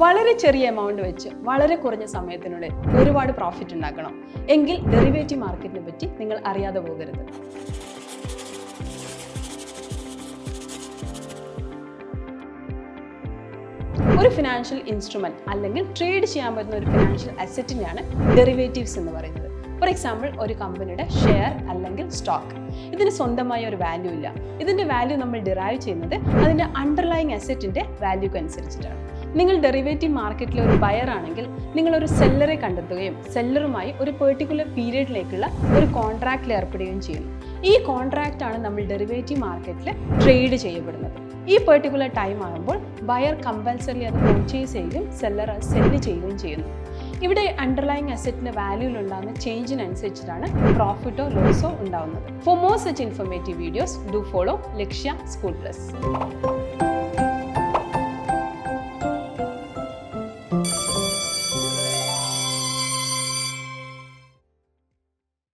വളരെ ചെറിയ എമൗണ്ട് വെച്ച് വളരെ കുറഞ്ഞ സമയത്തിനുള്ളിൽ ഒരുപാട് പ്രോഫിറ്റ് ഉണ്ടാക്കണം എങ്കിൽ ഡെറിവേറ്റീവ് മാർക്കറ്റിനെ പറ്റി നിങ്ങൾ അറിയാതെ പോകരുത്. ഒരു ഫിനാൻഷ്യൽ ഇൻസ്ട്രുമെന്റ് അല്ലെങ്കിൽ ട്രേഡ് ചെയ്യാൻ പറ്റുന്ന ഒരു ഫിനാൻഷ്യൽ അസറ്റിനെയാണ് ഡെറിവേറ്റീവ്സ് എന്ന് പറയുന്നത്. ഫോർ എക്സാമ്പിൾ, ഒരു കമ്പനിയുടെ ഷെയർ അല്ലെങ്കിൽ സ്റ്റോക്ക്, ഇതിന് സ്വന്തമായ ഒരു വാല്യൂ ഇല്ല. ഇതിന്റെ വാല്യൂ നമ്മൾ ഡിറൈവ് ചെയ്യുന്നത് അതിന്റെ അണ്ടർലൈങ് അസറ്റിന്റെ വാല്യൂക്ക് അനുസരിച്ചിട്ടാണ്. നിങ്ങൾ ഡെറിവേറ്റീവ് മാർക്കറ്റിലെ ഒരു ബയർ ആണെങ്കിൽ നിങ്ങൾ ഒരു സെല്ലറെ കണ്ടെത്തുകയും സെല്ലറുമായി ഒരു പെർട്ടിക്കുലർ പീരിയഡിലേക്കുള്ള ഒരു കോൺട്രാക്റ്റിൽ ഏർപ്പെടുകയും ചെയ്യുന്നു. ഈ കോൺട്രാക്റ്റ് ആണ് നമ്മൾ ഡെറിവേറ്റീവ് മാർക്കറ്റിൽ ട്രേഡ് ചെയ്യപ്പെടുന്നത്. ഈ പെർട്ടിക്കുലർ ടൈം ആകുമ്പോൾ ബയർ കമ്പൽസറി അത് പർച്ചേസ് ചെയ്യുകയും സെല്ലർ അത് സെല്ല് ചെയ്യുകയും ചെയ്യുന്നു. ഇവിടെ അണ്ടർലൈങ് അസറ്റിന്റെ വാല്യൂയിൽ ഉണ്ടാകുന്ന ചേഞ്ചിനനുസരിച്ചിട്ടാണ് പ്രോഫിറ്റോ ലോസോ ഉണ്ടാവുന്നത്. For more such informative videos do follow Lakshya school plus.